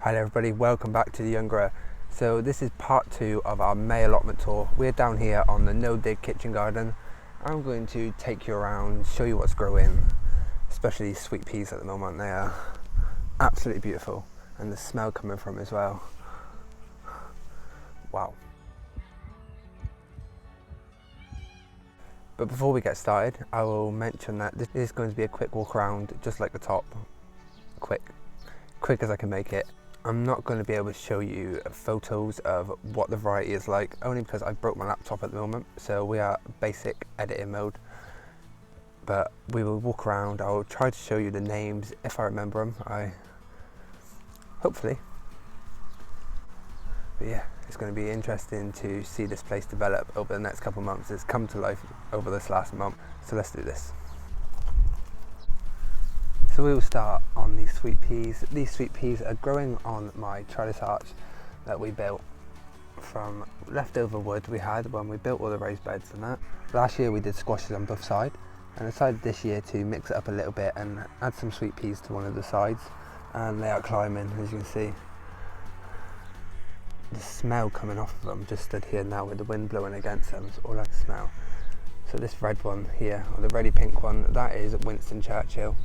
Hi everybody, welcome back to the Young Grower. So this is part 2 of our May allotment tour. We're down here on the NoDig kitchen garden. I'm going to take you around, show you what's growing, especially these sweet peas at the moment. They are absolutely beautiful, and the smell coming from as well. Wow. But before we get started, I will mention that this is going to be a quick walk around, just like the top. Quick as I can make it. I'm not going to be able to show you photos of what the variety is like, only because I broke my laptop at the moment, so we are basic editing mode. But we will walk around. I'll try to show you the names if I remember them. Hopefully. But yeah, it's going to be interesting to see this place develop over the next couple of months. It's come to life over this last month, so let's do this. So we will start on these sweet peas. These sweet peas are growing on my trellis arch that we built from leftover wood we had when we built all the raised beds and that. Last year we did squashes on both sides, and I decided this year to mix it up a little bit and add some sweet peas to one of the sides, and they are climbing, as you can see. The smell coming off of them, just stood here now with the wind blowing against them, is all I can smell. So this red one here, or the reddy pink one, that is Winston Churchill.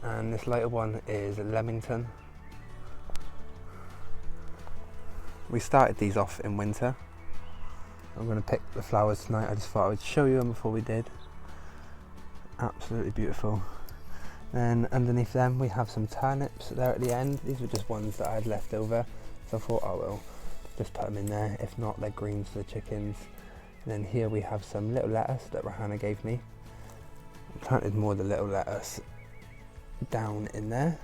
And this lighter one is Leamington. We started these off in winter. I'm going to pick the flowers tonight. I just thought I would show you them before we did. Absolutely beautiful. Then underneath them we have some turnips there at the end. These were just ones that I had left over, so I thought I will just put them in there. If not, they're greens for the chickens. And then here we have some little lettuce that Rahana gave me. I planted more of the little lettuce down in there.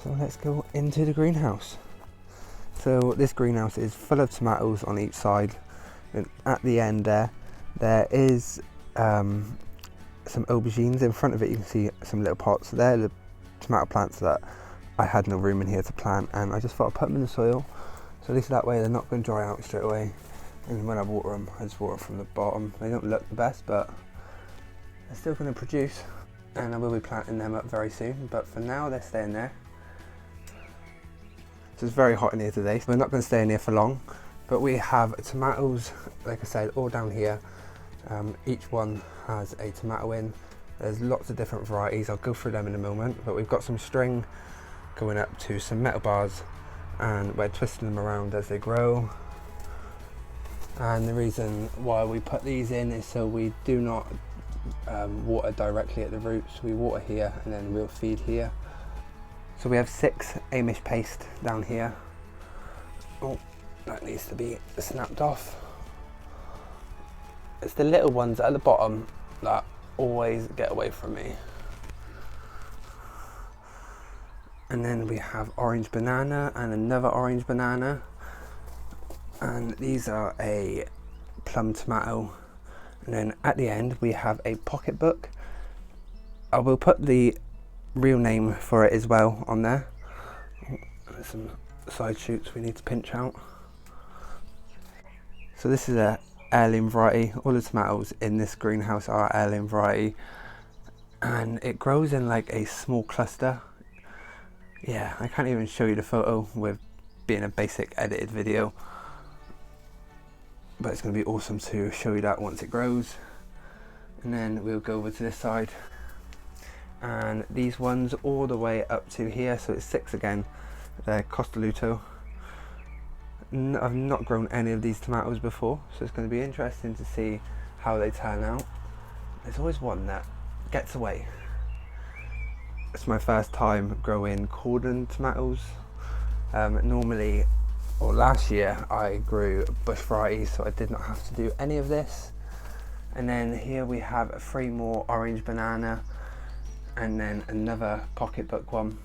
So let's go into the greenhouse. So this greenhouse is full of tomatoes on each side, and at the end there is some aubergines. In front of it you can see some little pots. They're the tomato plants that I had no room in here to plant, and I just thought I'd put them in the soil, so at least that way they're not going to dry out straight away. And when I water them, I just water them from the bottom. They don't look the best, but they're still going to produce. And I will be planting them up very soon, but for now they're staying there. So it's very hot in here today, so we're not going to stay in here for long. But we have tomatoes, like I said, all down here. Each one has a tomato in. There's lots of different varieties. I'll go through them in a moment, but we've got some string going up to some metal bars, and we're twisting them around as they grow. And the reason why we put these in is so we do not water directly at the roots. We water here and then we'll feed here. So we have 6 Amish paste down here. Oh, that needs to be snapped off. It's the little ones at the bottom that always get away from me. And then we have orange banana and another orange banana, and these are a plum tomato. And then at the end we have a pocketbook. I will put the real name for it as well on there. There's some side shoots we need to pinch out. So this is a heirloom variety. All the tomatoes in this greenhouse are heirloom variety, and it grows in like a small cluster. Yeah, I can't even show you the photo with being a basic edited video, but it's going to be awesome to show you that once it grows. And then we'll go over to this side, and these ones all the way up to here, so it's 6 again. They're Costaluto. I've not grown any of these tomatoes before, so it's going to be interesting to see how they turn out. There's always one that gets away. It's my first time growing cordon tomatoes. Normally, or last year, I grew bush varieties, so I did not have to do any of this. And then here we have 3 more orange banana, and then another pocketbook one.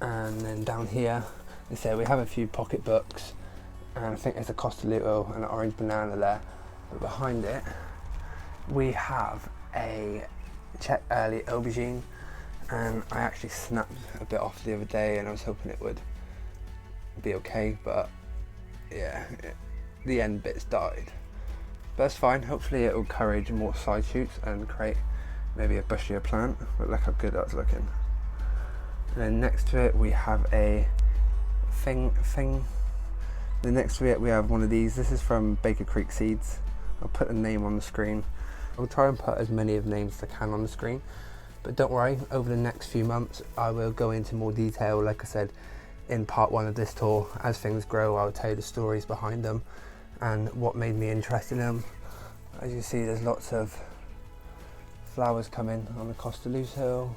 And then down here, as I say, we have a few pocketbooks, and I think there's a Costaluto and an orange banana there. But behind it, we have a Czech early aubergine, and I actually snapped a bit off the other day, and I was hoping it would be okay, but yeah, the end bits died. But that's fine, hopefully it will encourage more side shoots and create maybe a bushier plant, but look how good that's looking. And then next to it we have a thing. Then next to it we have one of these. This is from Baker Creek Seeds. I'll put a name on the screen. I'll try and put as many of the names as I can on the screen. But don't worry, over the next few months I will go into more detail, like I said, in part 1 of this tour. As things grow, I'll tell you the stories behind them and what made me interested in them. As you see, there's lots of flowers coming on the Costa Luz Hill,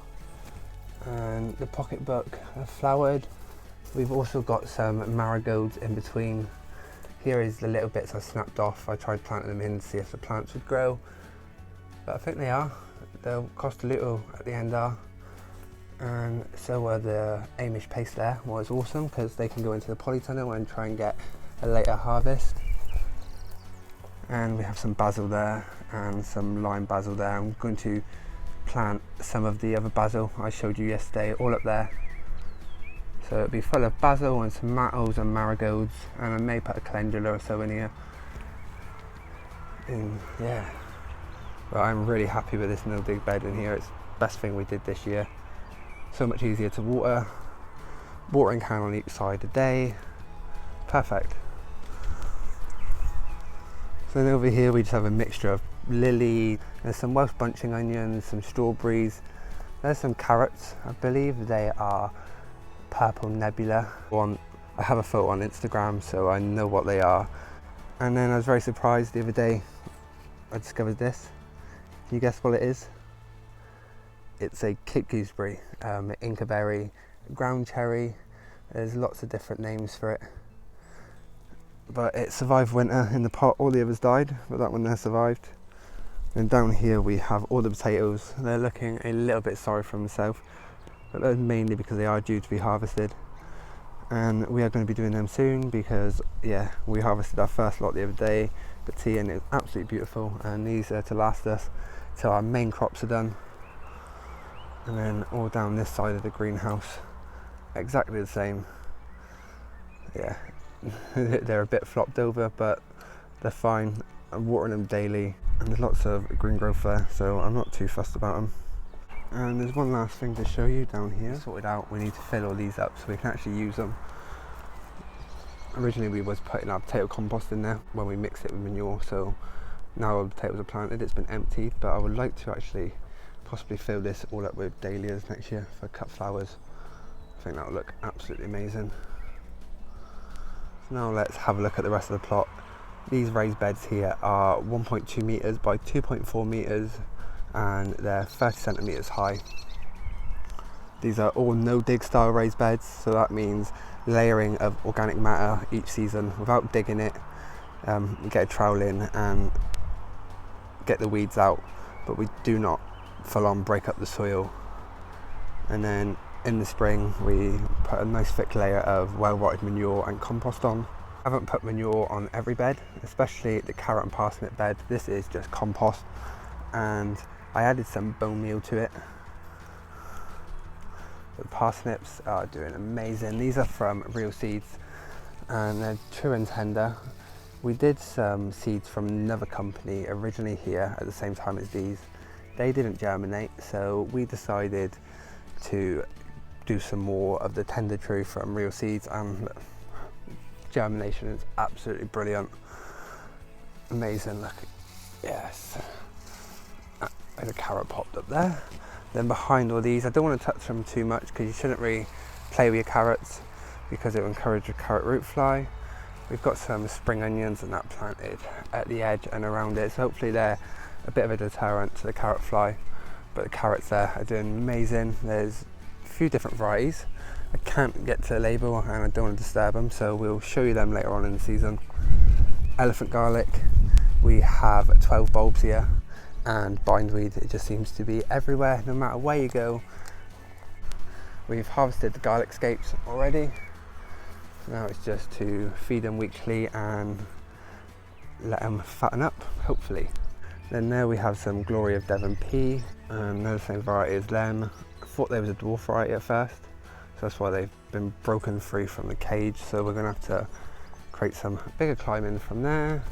and the pocketbook have flowered. We've also got some marigolds in between. Here is the little bits I snapped off. I tried planting them in to see if the plants would grow, but I think they are. The Costa Luz at the end are, and so are the Amish paste there. Well, it's awesome because they can go into the polytunnel and try and get a later harvest. And we have some basil there and some lime basil there. I'm going to plant some of the other basil I showed you yesterday all up there. So it'll be full of basil and some myrtles and marigolds, and I may put a calendula or so in here. And yeah, well, I'm really happy with this NoDig bed in here. It's the best thing we did this year. So much easier to water. Watering can on each side a day. Perfect. So then over here we just have a mixture of lily, there's some Welsh bunching onions, some strawberries, there's some carrots. I believe they are purple nebula. I have a photo on Instagram so I know what they are. And then I was very surprised the other day I discovered this. Can you guess what it is? It's a Cape gooseberry, Inca berry, ground cherry. There's lots of different names for it. But it survived winter in the pot. All the others died, but that one there survived. And down here we have all the potatoes. They're looking a little bit sorry for themselves, but that's mainly because they are due to be harvested. And we are going to be doing them soon because, yeah, we harvested our first lot the other day. The tea in it is absolutely beautiful, and these are to last us till our main crops are done. And then all down this side of the greenhouse, exactly the same. Yeah, they're a bit flopped over, but they're fine. I'm watering them daily, and there's lots of green growth there, so I'm not too fussed about them. And there's one last thing to show you down here. Sorted out, we need to fill all these up so we can actually use them. Originally we was putting our potato compost in there when we mixed it with manure, so now all the potatoes are planted, it's been emptied, but I would like to actually possibly fill this all up with dahlias next year for cut flowers. I think that will look absolutely amazing. So now let's have a look at the rest of the plot. These raised beds here are 1.2 metres by 2.4 metres, and they're 30 centimetres high. These are all no-dig style raised beds, so that means layering of organic matter each season without digging it. Get a trowel in and get the weeds out, but we do not full on break up the soil. And then in the spring we put a nice thick layer of well-rotted manure and compost on. I haven't put manure on every bed, especially the carrot and parsnip bed. This is just compost, and I added some bone meal to it. The parsnips are doing amazing. These are from Real Seeds and they're true and tender. We did some seeds from another company originally here at the same time as these. They didn't germinate, so we decided to do some more of the tender true from Real Seeds, and germination is absolutely brilliant. Amazing, look. Yes. There's a carrot popped up there. Then behind all these, I don't want to touch them too much because you shouldn't really play with your carrots because it will encourage a carrot root fly. We've got some spring onions and that planted at the edge and around it, so hopefully they're a bit of a deterrent to the carrot fly. But the carrots there are doing amazing. There's a few different varieties. I can't get to the label and I don't want to disturb them, so we'll show you them later on in the season. Elephant garlic, we have 12 bulbs here, and bindweed, it just seems to be everywhere no matter where you go. We've harvested the garlic scapes already. Now it's just to feed them weekly and let them fatten up, hopefully. Then there we have some Glory of Devon pea, and they're the same variety as them. I thought they was a dwarf variety at first, so that's why they've been broken free from the cage, so we're going to have to create some bigger climbing from there.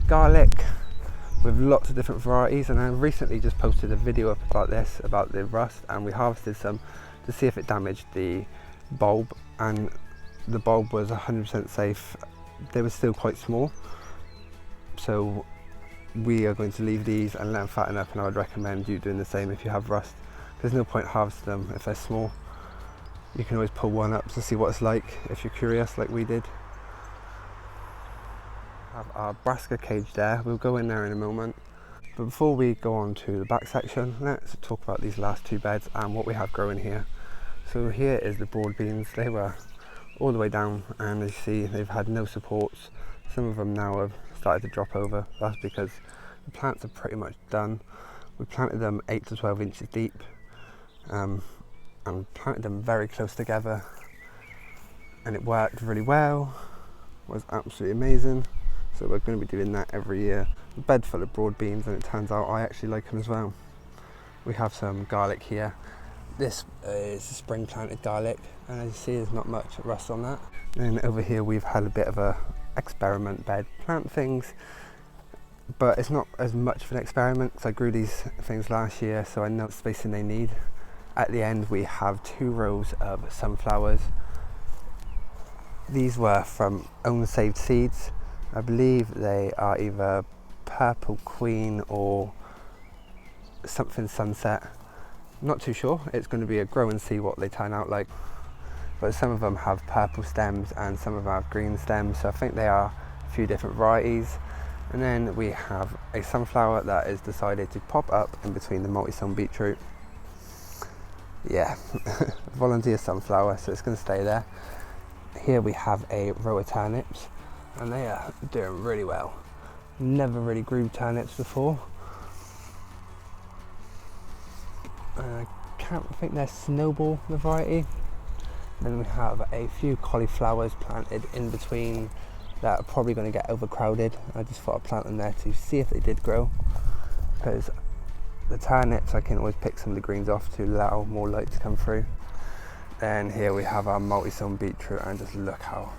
Garlic, with lots of different varieties, and I recently just posted a video up about this, about the rust, and we harvested some to see if it damaged the bulb, and the bulb was 100% safe. They were still quite small, so we are going to leave these and let them fatten up, and I would recommend you doing the same if you have rust. There's no point harvesting them if they're small. You can always pull one up to see what it's like if you're curious, like we did. Have our brassica cage there, we'll go in there in a moment. But before we go on to the back section, let's talk about these last two beds and what we have growing here. So here is the broad beans. They were all the way down, and as you see, they've had no supports. Some of them now have started to drop over. That's because the plants are pretty much done. We planted them 8 to 12 inches deep, and planted them very close together, and it worked really well. It was absolutely amazing. So we're going to be doing that every year. A bed full of broad beans, and it turns out I actually like them as well. We have some garlic here. This is spring planted garlic, and as you see, there's not much rust on that. And over here we've had a bit of a experiment bed, plant things, but it's not as much of an experiment because I grew these things last year, so I know the spacing they need. At the end we have 2 rows of sunflowers. These were from own saved seeds. I believe they are either Purple Queen or something Sunset. Not too sure. It's going to be a grow and see what they turn out like. But some of them have purple stems and some of them have green stems, so I think they are a few different varieties. And then we have a sunflower that is decided to pop up in between the multi-sown beetroot. Yeah, volunteer sunflower, so it's going to stay there. Here we have a row of turnips, and they are doing really well. Never really grew turnips before. I can't think they're Snowball, the variety. Then we have a few cauliflowers planted in between that are probably going to get overcrowded. I just thought I'd plant them there to see if they did grow, because the turnips I can always pick some of the greens off to allow more light to come through. Then here we have our multi-sown beetroot, and just look how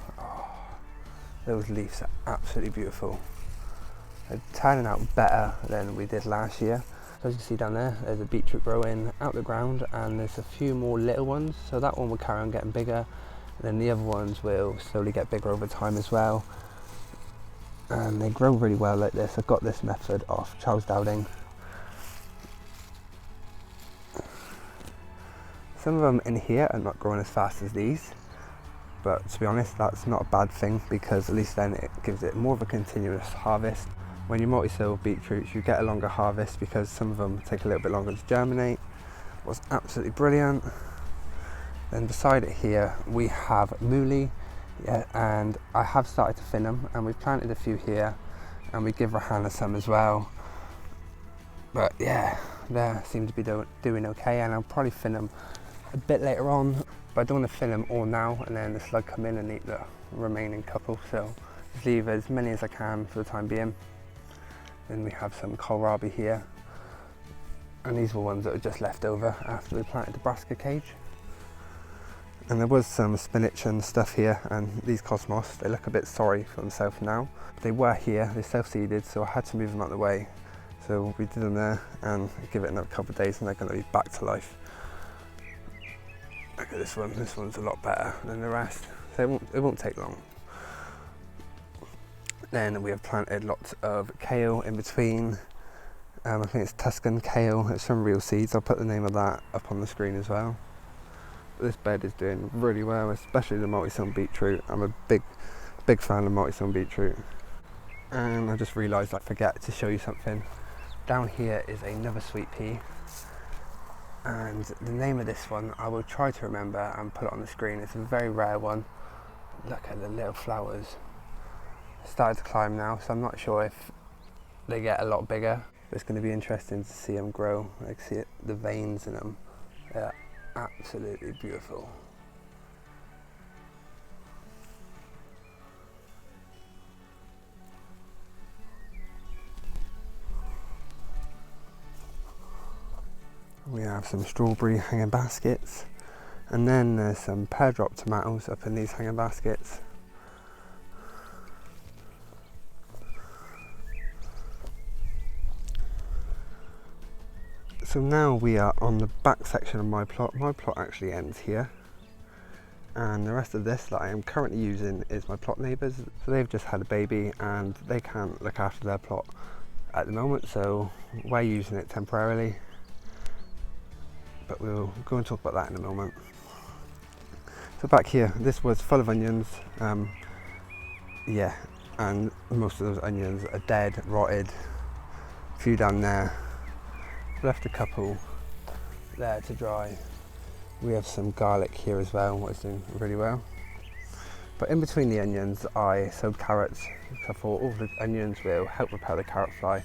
those leaves are absolutely beautiful. They're turning out better than we did last year. So as you can see down there, there's a beetroot growing out the ground, and there's a few more little ones. So that one will carry on getting bigger, and then the other ones will slowly get bigger over time as well. And they grow really well like this. I got this method off Charles Dowding. Some of them in here are not growing as fast as these, but to be honest, that's not a bad thing, because at least then it gives it more of a continuous harvest. When you multi-sow beetroots, you get a longer harvest because some of them take a little bit longer to germinate. It was absolutely brilliant. Then beside it here we have Mooley, and I have started to thin them, and we've planted a few here, and we give Rahana some as well. But yeah, they seem to be doing okay, and I'll probably thin them a bit later on, but I don't want to thin them all now and then the slug come in and eat the remaining couple, so just leave as many as I can for the time being. Then we have some kohlrabi here, and these were ones that were just left over after we planted the brassica cage. And there was some spinach and stuff here, and these cosmos, they look a bit sorry for themselves now. They were here, they self-seeded, so I had to move them out of the way. So we did them there, and give it another couple of days and they're going to be back to life. Look at this one's a lot better than the rest, so it won't take long. Then we have planted lots of kale in between. I think it's Tuscan kale, it's from Real Seeds. I'll put the name of that up on the screen as well. But this bed is doing really well, especially the multi-sown beetroot. I'm a big fan of multi-sown beetroot. And I just realised I forget to show you something. Down here is another sweet pea, and the name of this one I will try to remember and put it on the screen. It's a very rare one. Look at the little flowers. Started to climb now, so I'm not sure if they get a lot bigger. But it's going to be interesting to see them grow. I can see it, the veins in them. They're absolutely beautiful. We have some strawberry hanging baskets, and then there's some pear drop tomatoes up in these hanging baskets. So now we are on the back section of my plot. My plot actually ends here, and the rest of this that I am currently using is my plot neighbours. So they've just had a baby and they can't look after their plot at the moment, so we're using it temporarily, but we'll go and talk about that in a moment. So back here, this was full of onions, yeah, and most of those onions are dead, rotted, a few down there, left a couple there to dry. We have some garlic here as well, what is doing really well. But in between the onions, I sowed carrots, because I thought all the onions will help repel the carrot fly.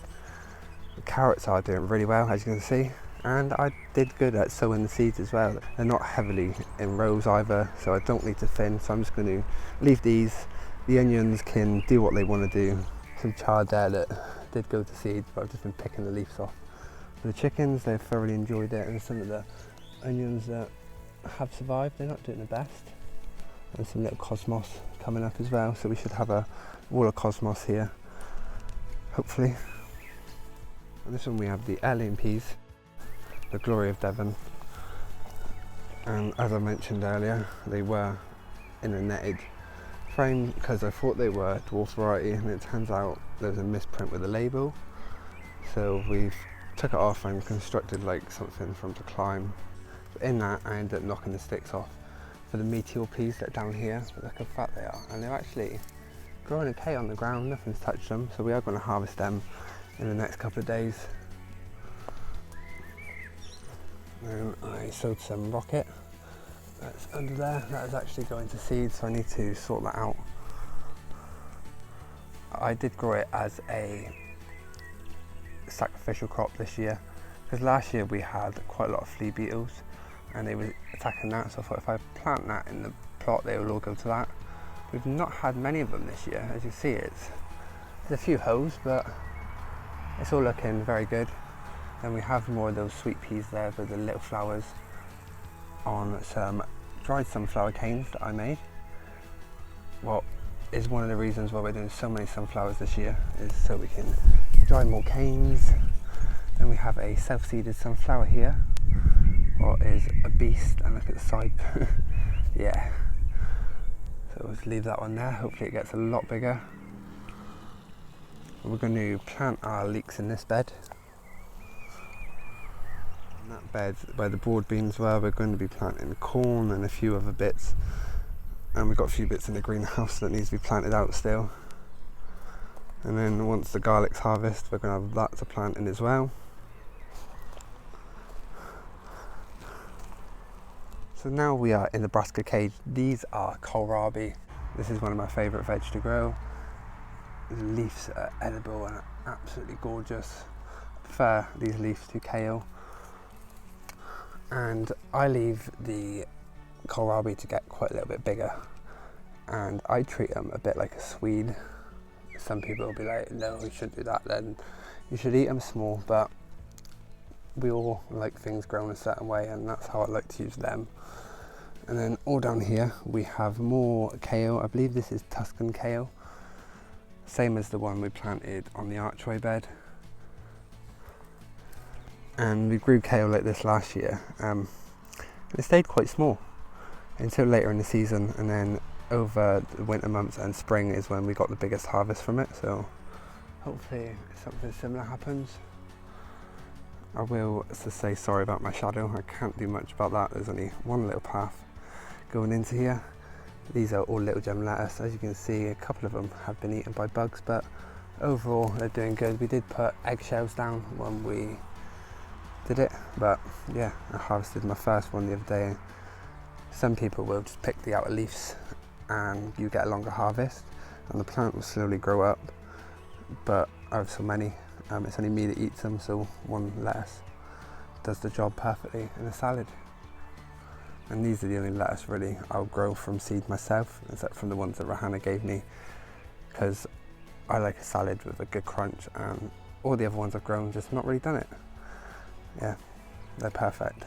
The carrots are doing really well, as you can see, and I did good at sowing the seeds as well. They're not heavily in rows either, so I don't need to thin, so I'm just going to leave these. The onions can do what they want to do. Some chard there that did go to seeds, but I've just been picking the leaves off. For the chickens, they've thoroughly enjoyed it, and some of the onions that have survived, they're not doing the best. And some little cosmos coming up as well, so we should have a wall of cosmos here, hopefully. And this one we have the heirloom peas, the glory of Devon, and as I mentioned earlier, they were in a netted frame because I thought they were dwarf variety, and it turns out there was a misprint with the label, so we've took it off and constructed like something for them to climb. But in that I ended up knocking the sticks off for the meteor peas that are down here, but look how fat they are, and they're actually growing okay on the ground, nothing's touched them, so we are going to harvest them in the next couple of days. And I sowed some rocket that's under there, that is actually going to seed, so I need to sort that out. I did grow it as a sacrificial crop this year, because last year we had quite a lot of flea beetles and they were attacking that, so I thought if I plant that in the plot they will all go to that. We've not had many of them this year, as you see. There's a few holes, but it's all looking very good. And we have more of those sweet peas there with the little flowers on some dried sunflower canes that I made. What is one of the reasons why we're doing so many sunflowers this year, is so we can dry more canes. Then we have a self-seeded sunflower here, what is a beast, and look at the side. Yeah, so let's leave that one there, hopefully it gets a lot bigger. We're going to plant our leeks in this bed. In that bed where the broad beans were, we're going to be planting corn and a few other bits, and we've got a few bits in the greenhouse that needs to be planted out still. And then once the garlic's harvest, we're going to have that to plant in as well. So now we are in the brassica cage. These are kohlrabi. This is one of my favourite veg to grow. The leaves are edible and absolutely gorgeous. I prefer these leaves to kale. And I leave the kohlrabi to get quite a little bit bigger. And I treat them a bit like a swede. Some people will be like, no, you shouldn't do that, then you should eat them small, but we all like things grown a certain way, and that's how I like to use them. And then all down here we have more kale. I believe this is Tuscan kale, same as the one we planted on the archway bed. And we grew kale like this last year. It stayed quite small until later in the season, and then over the winter months and spring is when we got the biggest harvest from it, so hopefully something similar happens. I will just say sorry about my shadow, I can't do much about that. There's only one little path going into here. These are all little gem lettuce. As you can see, a couple of them have been eaten by bugs, but overall they're doing good. We did put eggshells down when we did it, but yeah, I harvested my first one the other day. Some people will just pick the outer leaves and you get a longer harvest, and the plant will slowly grow up, but I have so many, it's only me that eats them, so one lettuce does the job perfectly in a salad. And these are the only lettuce really I'll grow from seed myself, except from the ones that Rahana gave me, because I like a salad with a good crunch, and all the other ones I've grown just not really done it. Yeah, they're perfect.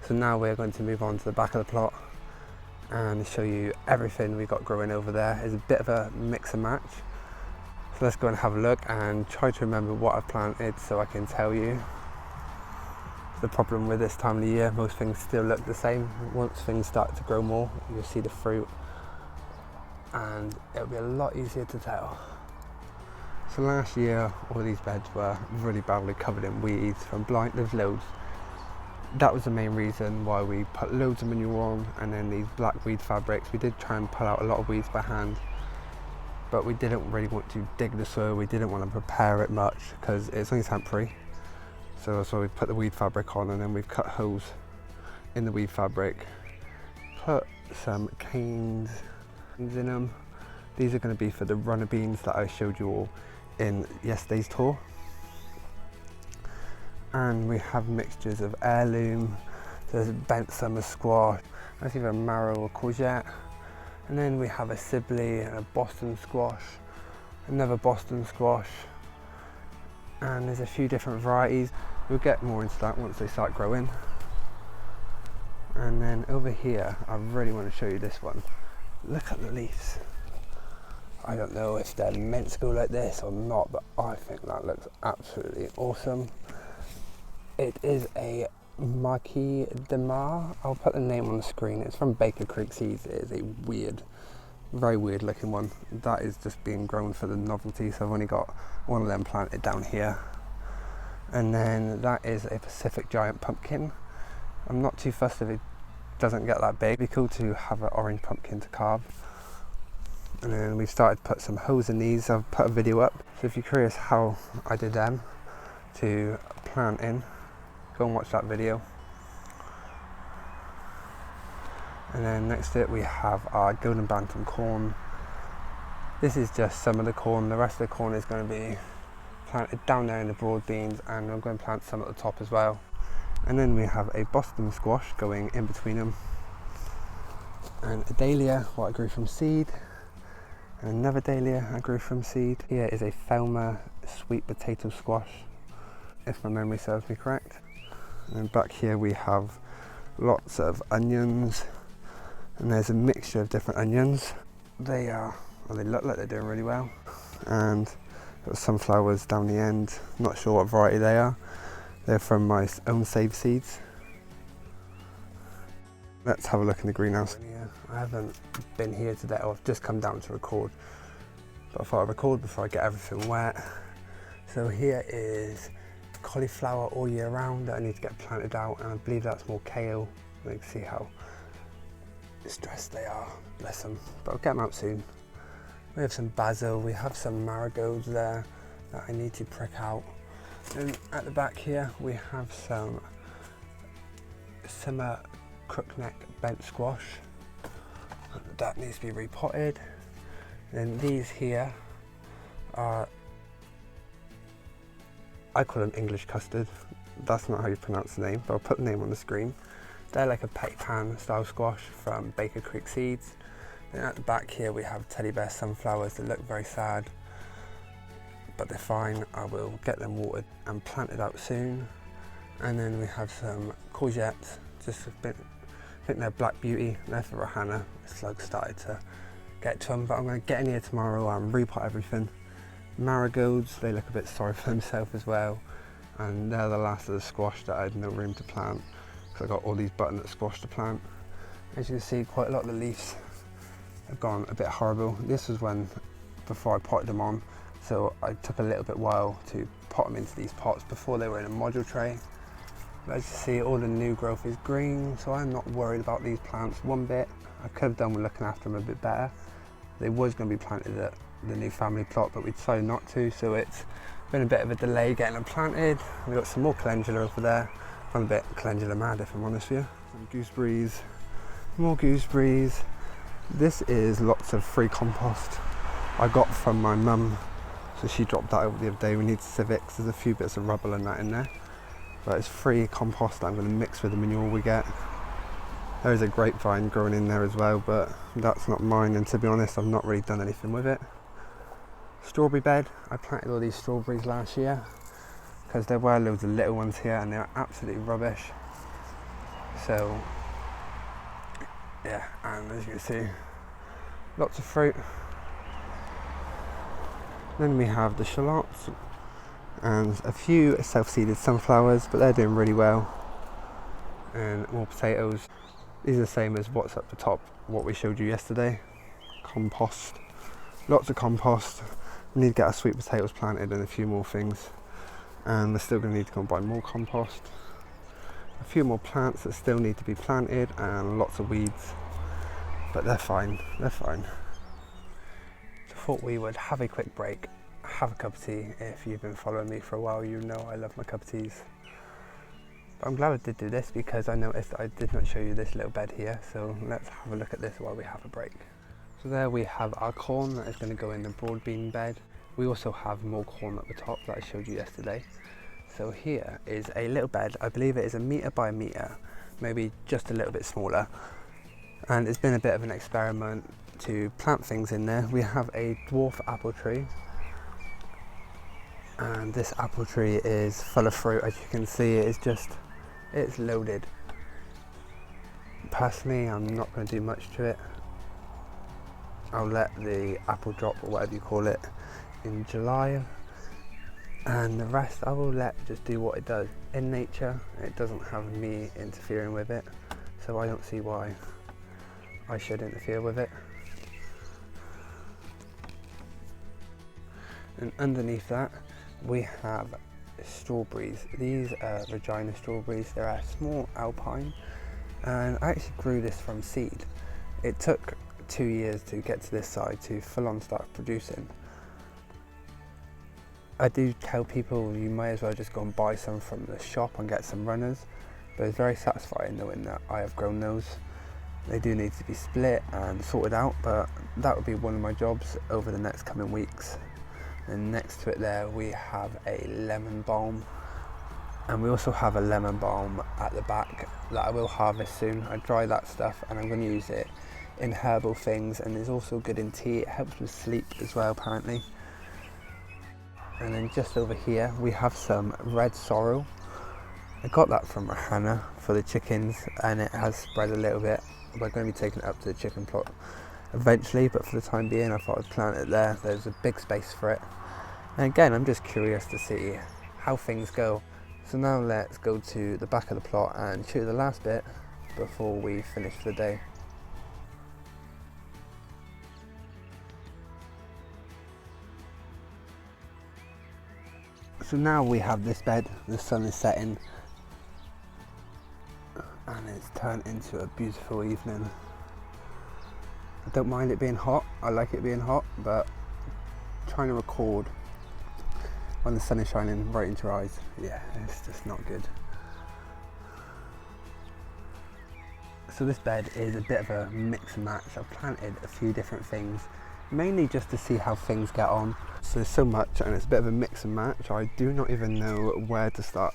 So now we're going to move on to the back of the plot and show you everything we got growing over there. It's a bit of a mix and match. So let's go and have a look and try to remember what I've planted so I can tell you. The problem with this time of the year, most things still look the same. Once things start to grow more, you'll see the fruit and it'll be a lot easier to tell. So last year, all these beds were really badly covered in weeds from blight. There's loads. That was the main reason why we put loads of manure on, and then these black weed fabrics. We did try and pull out a lot of weeds by hand, but we didn't really want to dig the soil. We didn't want to prepare it much because it's only temporary. So that's why we put the weed fabric on, and then we've cut holes in the weed fabric, put some canes in them. These are going to be for the runner beans that I showed you all in yesterday's tour. And we have mixtures of heirloom, there's bent summer squash, that's either a marrow or courgette. And then we have a Sibley and a Boston squash, another Boston squash, and there's a few different varieties. We'll get more into that once they start growing. And then over here, I really want to show you this one. Look at the leaves. I don't know if they're meant to go like this or not, but I think that looks absolutely awesome. It is a Marquis de Mar. I'll put the name on the screen. It's from Baker Creek Seeds. It is a weird, very weird looking one. That is just being grown for the novelty, so I've only got one of them planted down here. And then that is a Pacific Giant Pumpkin. I'm not too fussed if it doesn't get that big. It'd be cool to have an orange pumpkin to carve. And then we started to put some holes in these. I've put a video up, so if you're curious how I did them to plant in, go and watch that video. And then next to it we have our golden bantam corn. This is just some of the corn. The rest of the corn is going to be planted down there in the broad beans, and I'm going to plant some at the top as well. And then we have a Boston squash going in between them, and a dahlia, what I grew from seed, and another dahlia I grew from seed. Here is a Thelma sweet potato squash, if my memory serves me correct. And back here we have lots of onions, and there's a mixture of different onions. They look like they're doing really well. And got sunflowers down the end. Not sure what variety they are. They're from my own saved seeds. Let's have a look in the greenhouse. I haven't been here today. I've just come down to record, but I thought I'd record before I get everything wet. So here is cauliflower all year round that I need to get planted out, and I believe that's more kale. You can see how distressed they are, bless them, but I'll get them out soon. We have some basil, we have some marigolds there that I need to prick out. And at the back here we have some summer crookneck bent squash that needs to be repotted. And these here are, I call them English custard. That's not how you pronounce the name, but I'll put the name on the screen. They're like a petty pan style squash from Baker Creek Seeds. Then at the back here we have teddy bear sunflowers that look very sad, but they're fine. I will get them watered and planted out soon. And then we have some courgettes, just a bit, I think they're Black Beauty, they're for Rohanna. The slugs started to get to them, but I'm going to get in here tomorrow and repot everything. Marigolds, they look a bit sorry for themselves as well, and they're the last of the squash that I had no room to plant, because I got all these butternut squash to plant. As you can see, quite a lot of the leaves have gone a bit horrible. This was when, before I potted them on, so I took a little bit while to pot them into these pots before they were in a module tray. But as you see, all the new growth is green, so I'm not worried about these plants one bit. I could have done with looking after them a bit better. They was going to be planted at the new family plot, but we decided not to, so it's been a bit of a delay getting them planted. We've got some more calendula over there. I'm a bit calendula mad, if I'm honest with you. Some gooseberries, more gooseberries. This is lots of free compost I got from my mum, so she dropped that over the other day. We need civics, there's a few bits of rubble and that in there, but it's free compost that I'm going to mix with the manure we get. There is a grapevine growing in there as well, but that's not mine, and to be honest I've not really done anything with it. Strawberry bed, I planted all these strawberries last year because there were loads of little ones here and they're absolutely rubbish. So yeah, and as you can see, lots of fruit. Then we have the shallots and a few self-seeded sunflowers, but they're doing really well. And more potatoes. These are the same as what's at the top, what we showed you yesterday. Compost, lots of compost. We need to get our sweet potatoes planted and a few more things. And we're still going to need to go and buy more compost. A few more plants that still need to be planted and lots of weeds. But they're fine, they're fine. So I thought we would have a quick break, have a cup of tea. If you've been following me for a while, you know I love my cup of teas. But I'm glad I did do this because I noticed I did not show you this little bed here. So let's have a look at this while we have a break. So there we have our corn that is going to go in the broad bean bed. We also have more corn at the top that I showed you yesterday. So here is a little bed, I believe it is 1 metre by 1 metre, maybe just a little bit smaller. And it's been a bit of an experiment to plant things in there. We have a dwarf apple tree. And this apple tree is full of fruit, as you can see. It's loaded. Personally, I'm not going to do much to it. I'll let the apple drop, or whatever you call it, in July, and the rest I will let just do what it does in nature. It doesn't have me interfering with it, so I don't see why I should interfere with it. And underneath that we have strawberries. These are Regina strawberries. They're a small alpine, and I actually grew this from seed. It took 2 years to get to this side to full on start producing. I do tell people you may as well just go and buy some from the shop and get some runners, but it's very satisfying knowing that I have grown those. They do need to be split and sorted out, but that would be one of my jobs over the next coming weeks. And next to it there we have a lemon balm, and we also have a lemon balm at the back that I will harvest soon. I dry that stuff and I'm going to use it in herbal things, and it's also good in tea. It helps with sleep as well, apparently. And then just over here we have some red sorrel. I got that from Hannah for the chickens, and it has spread a little bit. We're going to be taking it up to the chicken plot eventually, but for the time being I thought I'd plant it there. There's a big space for it, and again I'm just curious to see how things go. So now let's go to the back of the plot and shoot the last bit before we finish for the day. So now we have this bed, the sun is setting and it's turned into a beautiful evening. I don't mind it being hot, I like it being hot, but trying to record when the sun is shining right into your eyes, yeah, it's just not good. So this bed is a bit of a mix and match. I've planted a few different things, mainly just to see how things get on. So there's so much and it's a bit of a mix and match. I do not even know where to start.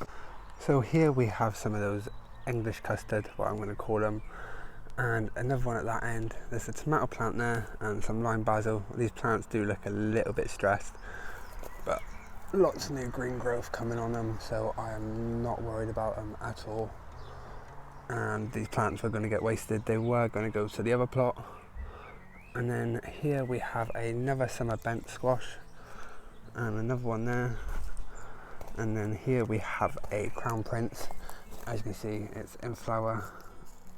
So here we have some of those English custard, what I'm going to call them, and another one at that end. There's a tomato plant there and some lime basil. These plants do look a little bit stressed, but lots of new green growth coming on them, so I am not worried about them at all. And these plants were going to get wasted. They were going to go to the other plot. And then here we have another summer bent squash and another one there. And then here we have a crown prince. As you can see, it's in flower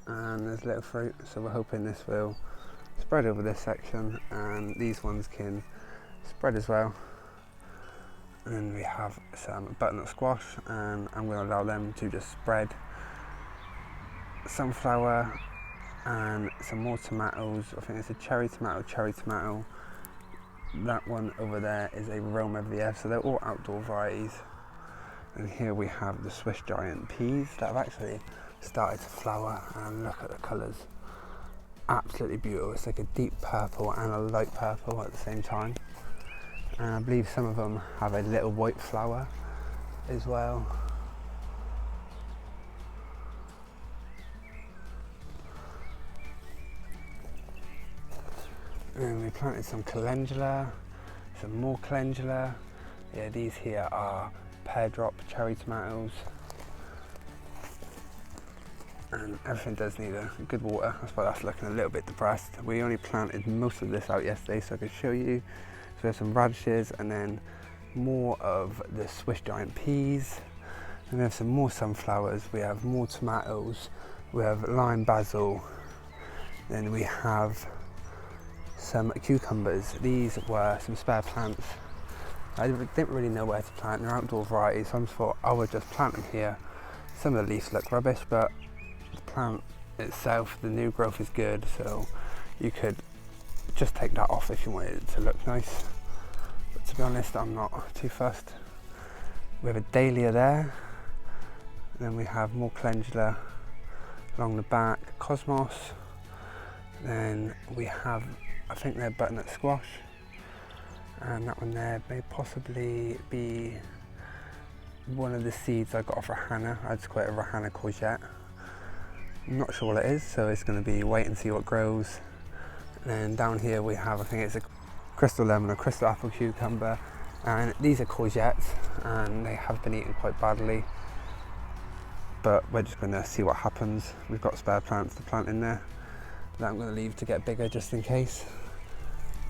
and there's little fruit, so we're hoping this will spread over this section, and these ones can spread as well. And then we have some butternut squash, and I'm going to allow them to just spread. Sunflower and some more tomatoes. I think it's a cherry tomato. That one over there is a Roma VF, so they're all outdoor varieties. And here we have the Swiss giant peas that have actually started to flower, and look at the colours, absolutely beautiful. It's like a deep purple and a light purple at the same time, and I believe some of them have a little white flower as well. And we planted some calendula, some more calendula. Yeah, these here are pear drop cherry tomatoes. And everything does need a good water. That's why that's looking a little bit depressed. We only planted most of this out yesterday, so I could show you we have some radishes, and then more of the Swiss giant peas, and we have some more sunflowers, we have more tomatoes, we have lime basil, then we have some cucumbers. These were some spare plants. I didn't really know where to plant. They're outdoor varieties, so I just thought I would just plant them here. Some of the leaves look rubbish, but the plant itself, the new growth is good, so you could just take that off if you wanted it to look nice. But to be honest, I'm not too fussed. We have a dahlia there, and then we have more calendula along the back, cosmos. Then we have, I think they're butternut squash, and that one there may possibly be one of the seeds I got off Rahana. I just call it a Rahana courgette. I'm not sure what it is, so it's going to be wait and see what grows. And then down here we have, I think it's a crystal lemon or crystal apple cucumber, and these are courgettes, and they have been eaten quite badly, but we're just going to see what happens. We've got spare plants to plant in there that I'm going to leave to get bigger just in case.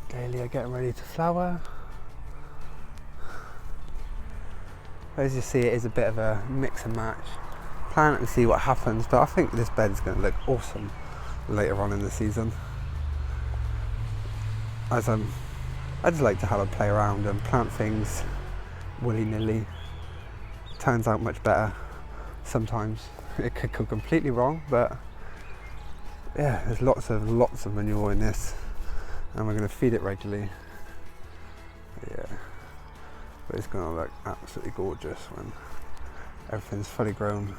Dahlia getting ready to flower. As you see, it is a bit of a mix and match. Plant and see what happens, but I think this bed is going to look awesome later on in the season. I just like to have a play around and plant things willy-nilly. Turns out much better. Sometimes it could go completely wrong, but yeah, there's lots of manure in this, and we're going to feed it regularly. Yeah, but it's going to look absolutely gorgeous when everything's fully grown.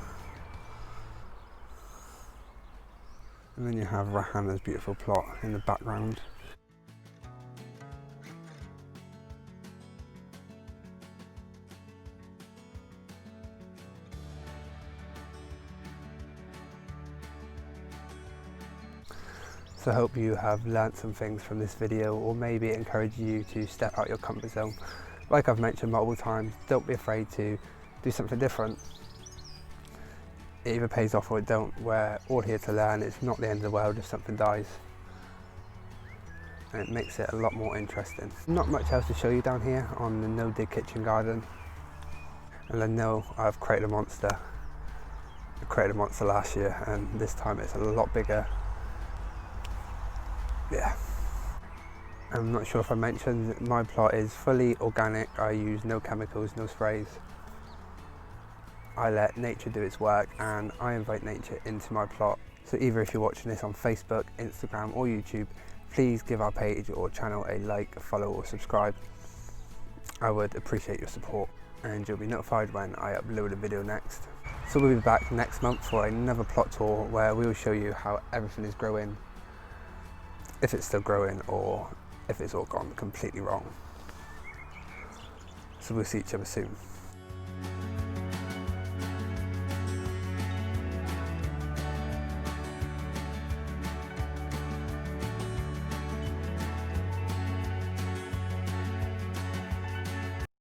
And then you have Rahana's beautiful plot in the background. So I hope you have learnt some things from this video, or maybe encourage you to step out your comfort zone. Like I've mentioned multiple times, don't be afraid to do something different. It either pays off or it don't. We're all here to learn. It's not the end of the world if something dies. And it makes it a lot more interesting. Not much else to show you down here on the NoDig kitchen garden. And I know I've created a monster. I created a monster last year, and this time it's a lot bigger. Yeah. I'm not sure if I mentioned, my plot is fully organic. I use no chemicals, no sprays. I let nature do its work, and I invite nature into my plot. So either if you're watching this on Facebook, Instagram or YouTube, please give our page or channel a like, a follow or subscribe. I would appreciate your support, and you'll be notified when I upload a video next. So we'll be back next month for another plot tour where we will show you how everything is growing, if it's still growing or if it's all gone completely wrong. So we'll see each other soon.